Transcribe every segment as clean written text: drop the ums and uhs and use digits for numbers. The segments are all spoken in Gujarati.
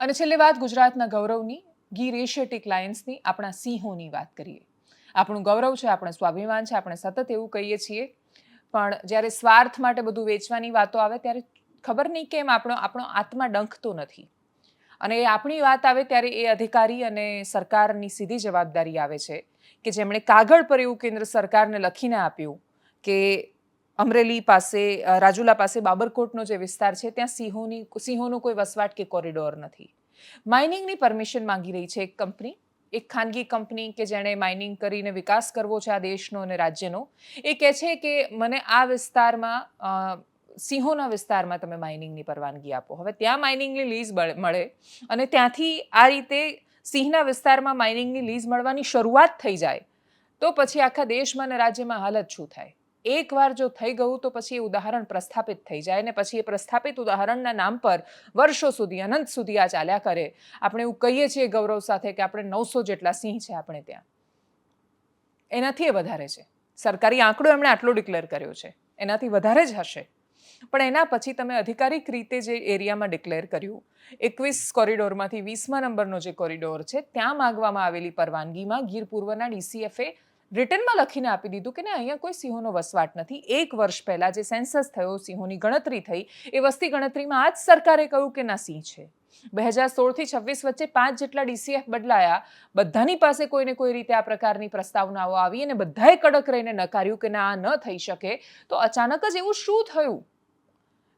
અને છેલ્લે વાત ગુજરાતના ગૌરવની, ગીર એશિયાટિક લાયન્સની, આપણા સિંહોની વાત કરીએ. આપણું ગૌરવ છે, આપણું સ્વાભિમાન છે, આપણે સતત એવું કહીએ છીએ, પણ જ્યારે સ્વાર્થ માટે બધું વેચવાની વાતો આવે ત્યારે ખબર નહીં કેમ આપણો આત્મા ડંખતો નથી. અને એ આપણી વાત આવે ત્યારે એ અધિકારી અને સરકારની સીધી જવાબદારી આવે છે કે જેમણે કાગળ પર એવું કેન્દ્ર સરકારને લખીને આપ્યું કે અમરેલી પાસે રાજુલા પાસે બાબરકોટનો જે વિસ્તાર છે ત્યાં સિંહોનો કોઈ વસવાટ કે કોરિડોર નથી. માઇનિંગની પરમિશન માંગી રહી છે એક કંપની, એક ખાનગી કંપની કે જેણે માઇનિંગ કરીને વિકાસ કરવો છે આ દેશનો અને રાજ્યનો. એ કહે છે કે મને આ વિસ્તારમાં સિંહોના વિસ્તારમાં તમે માઇનિંગની પરવાનગી આપો. હવે ત્યાં માઇનિંગની લીઝ મળે અને ત્યાંથી આ રીતે સિંહના વિસ્તારમાં માઇનિંગની લીઝ મળવાની શરૂઆત થઈ જાય તો પછી આખા દેશમાં અને રાજ્યમાં હાલત શું થાય? એકવાર જો થઈ ગયું તો પછી એ ઉદાહરણ પ્રસ્થાપિત થઈ જાય ને પછી એ પ્રસ્થાપિત ઉદાહરણના નામ પર વર્ષો સુધી, અનંત સુધી આ ચાલ્યા કરે. આપણે એવું કહીએ છીએ ગૌરવ સાથે કે આપણે 900 જેટલા સિંહ છે આપણે ત્યાં. એનાથી એ વધારે છે. સરકારી આંકડો એમણે આટલો ડિક્લેર કર્યો છે, એનાથી વધારે જ હશે. પણ એના પછી તમે અધિકારિક રીતે જે એરિયામાં ડિક્લેર કર્યું, 21 કોરિડોરમાંથી 20મા નંબરનો જે કોરિડોર છે ત્યાં માંગવામાં આવેલી પરવાનગીમાં ગીર પૂર્વના ડીસીએફએ રિટર્નમાં લખીને આપી દીધું કે અહીંયા કોઈ સિંહોનો વસવાટ નથી. 1 વર્ષ પહેલાં જે સેન્સસ થયો, સિંહોની ગણતરી થઈ, એ વસ્તી ગણતરીમાં આ જ સરકારે કહ્યું કે ના સિંહ છે. 2016થી 26 વચ્ચે 5 જેટલા ડીસીએફ બદલાયા. બધાની પાસે કોઈને કોઈ રીતે આ પ્રકારની પ્રસ્તાવનાઓ આવી અને બધાએ કડક રહીને નકાર્યું કે ના આ ન થઈ શકે. તો અચાનક જ એવું શું થયું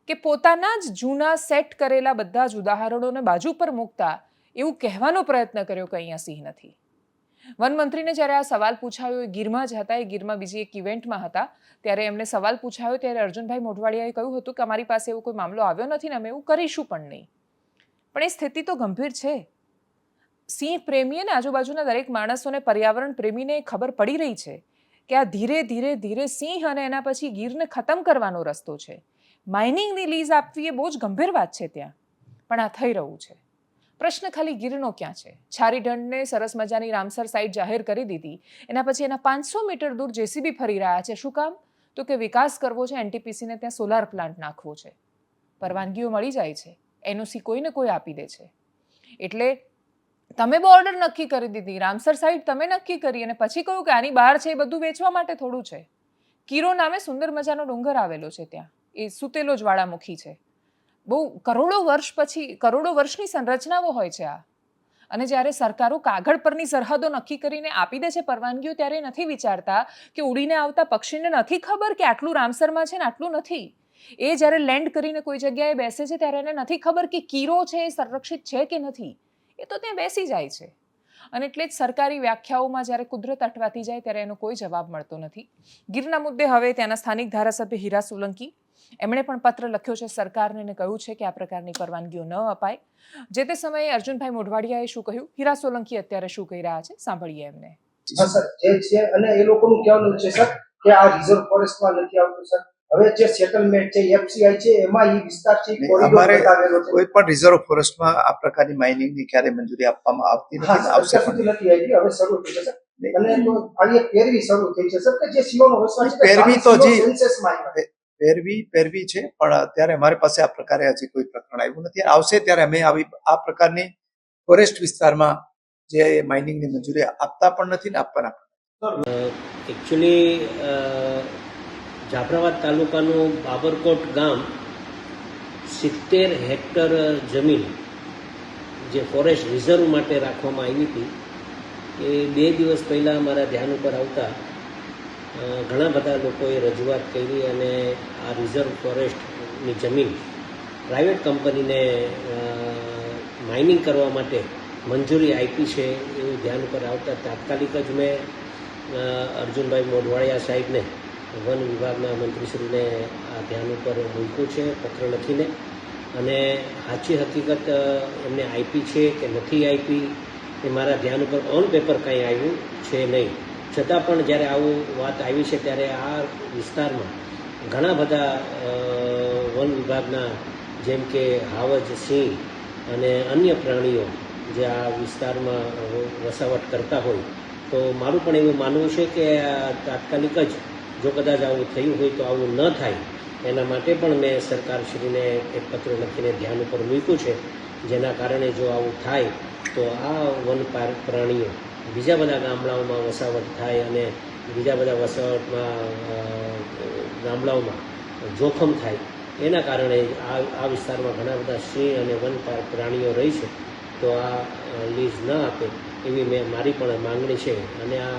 કે પોતાના જ જૂના સેટ કરેલા બધા જ ઉદાહરણોને બાજુ પર મૂકતા એવું કહેવાનો પ્રયત્ન કર્યો કે અહીંયા સિંહ નથી. વનમંત્રીને જ્યારે આ સવાલ પૂછાયો, એ ગીરમાં જ હતા, એ ગીરમાં બીજી એક ઇવેન્ટમાં હતા, ત્યારે એમને સવાલ પૂછાયો ત્યારે અર્જુનભાઈ મોઢવાડિયાએ કહ્યું હતું કે અમારી પાસે એવો કોઈ મામલો આવ્યો નથી ને અમે એવું કરીશું પણ નહીં. પણ એ સ્થિતિ તો ગંભીર છે. સિંહ પ્રેમી અને આજુબાજુના દરેક માણસોને, પર્યાવરણ પ્રેમીને ખબર પડી રહી છે કે આ ધીરે ધીરે ધીરે સિંહ અને એના પછી ગીરને ખતમ કરવાનો રસ્તો છે. માઇનિંગની લીઝ આપવી એ બહુ જ ગંભીર વાત છે ત્યાં, પણ આ થઈ રહ્યું છે. પ્રશ્ન ખાલી ગીરનો ક્યાં છે? છારીઢંઢને સરસ મજાની રામસર સાઇટ જાહેર કરી દીધી, એના પછી એના 500 મીટર દૂર જેસીબી ફરી રહ્યા છે. શું કામ? તો કે વિકાસ કરવો છે, એનટીપીસીને ત્યાં સોલાર પ્લાન્ટ નાખવો છે. પરવાનગીઓ મળી જાય છે, એનઓસી કોઈને કોઈ આપી દે છે. એટલે તમે બોર્ડર નક્કી કરી દીધી, રામસર સાઇટ તમે નક્કી કરી અને પછી કહ્યું કે આની બહાર છે એ બધું વેચવા માટે થોડું છે. કીરો નામે સુંદર મજાનો ડુંગર આવેલો છે ત્યાં, એ સુતેલો જ્વાળામુખી છે. બહુ કરોડો વર્ષની સંરચનાઓ હોય છે આ. અને જ્યારે સરકારો કાગળ પરની સરહદો નક્કી કરીને આપી દે છે પરવાનગીઓ, ત્યારે નથી વિચારતા કે ઉડીને આવતા પક્ષીને નથી ખબર કે આટલું રામસરમાં છે ને આટલું નથી. એ જ્યારે લેન્ડ કરીને કોઈ જગ્યાએ બેસે છે ત્યારે એને નથી ખબર કે કીરો છે એ સંરક્ષિત છે કે નથી. એ તો ત્યાં બેસી જાય છે. અને એટલે જ સરકારી વ્યાખ્યાઓમાં જ્યારે કુદરત અટવાતી જાય ત્યારે એનો કોઈ જવાબ મળતો નથી. ગીરના મુદ્દે હવે ત્યાંના સ્થાનિક ધારાસભ્ય હીરા સોલંકી, એમણે પણ પત્ર લખ્યો છે સરકારને અને કહ્યું છે કે આ પ્રકારની પરવાનગીઓ ન અપાય. જે તે સમયે અર્જુનભાઈ મોઢવાડિયાએ શું કહ્યું, હીરા સોલંકી અત્યારે શું કહી રહ્યા છે, સાંભળીએ એમને. સર જે છે અને એ લોકોનું કહેવાનું છે સર કે આ રિઝર્વ ફોરેસ્ટમાં નથી આવતું સર. હવે જે સેટલમેન્ટ છે, એફસીઆઈ છે, એમાં એ વિસ્તાર છે અમારે કોઈ પણ રિઝર્વ ફોરેસ્ટમાં આ પ્રકારની માઇનિંગની ક્યારે મંજૂરી આપવામાં આવતી નથી, આવશે પણ નથી આવી. હવે શરૂ થઈ જશે અને તો આ એક પેરવી શરૂ થઈ છે સર કે જે સિંહોનો વસવાટ છે, પેરવી તો જી સેન્સસમાં આવ્યા પેરવી છે, પણ અત્યારે અમારી પાસે આ પ્રકારે હજી કોઈ પ્રકરણ આવ્યું નથી. આવશે ત્યારે અમે આ પ્રકારની ફોરેસ્ટ વિસ્તારમાં જે માઇનિંગની મંજૂરી આપતા પણ નથી ને આપવાના પણ. એકચ્યુઅલી જાફરાબાદ તાલુકાનું બાબરકોટ ગામ 70 હેક્ટર જમીન જે ફોરેસ્ટ રિઝર્વ માટે રાખવામાં આવી હતી, એ 2 દિવસ પહેલાં અમારા ધ્યાન ઉપર આવતા ઘણા બધા લોકોએ રજૂઆત કરી અને આ રિઝર્વ ફોરેસ્ટની જમીન પ્રાઇવેટ કંપનીને માઇનિંગ કરવા માટે મંજૂરી આપી છે એવું ધ્યાન ઉપર આવતા તાત્કાલિક જ મેં અર્જુનભાઈ મોઢવાડિયા સાહેબને, વન વિભાગના મંત્રીશ્રીને આ ધ્યાન ઉપર મૂક્યું છે પત્ર લખીને. અને સાચી હકીકત એમને આપી છે કે નથી આપી એ મારા ધ્યાન ઉપર ઓન પેપર કાંઈ આવ્યું છે નહીં. છતાં પણ જ્યારે આવું વાત આવી છે ત્યારે આ વિસ્તારમાં ઘણા બધા વન વિભાગના જેમ કે હાવજ, સિંહ અને અન્ય પ્રાણીઓ જે આ વિસ્તારમાં વસાવટ કરતા હોય, તો મારું પણ એવું માનવું છે કે તાત્કાલિક જ જો કદાચ આવું થયું હોય તો આવું ન થાય એના માટે પણ મેં સરકારશ્રીને એક પત્ર લખીને ધ્યાન ઉપર મૂક્યું છે જેના કારણે જો આવું થાય તો આ વન પ્રાણીઓ બીજા બધા ગામડાઓમાં વસાવટ થાય અને બીજા બધા ગામડાઓમાં જોખમ થાય એના કારણે આ વિસ્તારમાં ઘણા બધા સિંહ અને વન પ્રાણીઓ રહી છે. તો આ લીઝ ન આપે એવી મારી પણ માંગણી છે. અને આ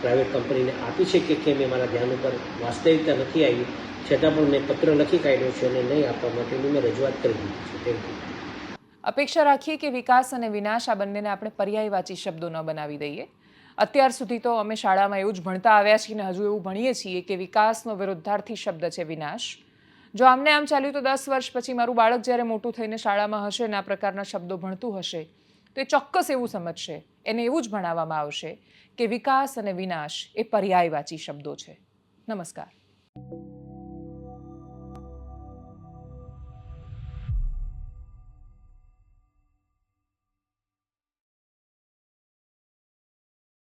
પ્રાઇવેટ કંપનીને આપી છે કે કેમ એ મારા ધ્યાન ઉપર વાસ્તવિકતા નથી આવી, છતાં પણ મેં પત્ર લખી કાઢ્યો છે અને નહીં આપવા માટેની મેં રજૂઆત કરી દીધી છે. Thank you. અપેક્ષા રાખીએ કે વિકાસ અને વિનાશ આ બંનેને આપણે પર્યાયવાચી શબ્દો ન બનાવી દઈએ. અત્યાર સુધી તો અમે શાળામાં એવું જ ભણતા આવ્યા છીએ અને હજુ એવું ભણીએ છીએ કે વિકાસનો વિરુદ્ધાર્થી શબ્દ છે વિનાશ. જો આમને આમ ચાલ્યું તો 10 વર્ષ પછી મારું બાળક જ્યારે મોટું થઈને શાળામાં હશે અને આ પ્રકારના શબ્દો ભણતું હશે તો એ ચોક્કસ એવું સમજશે, એને એવું જ ભણાવવામાં આવશે કે વિકાસ અને વિનાશ એ પર્યાયવાચી શબ્દો છે. નમસ્કાર.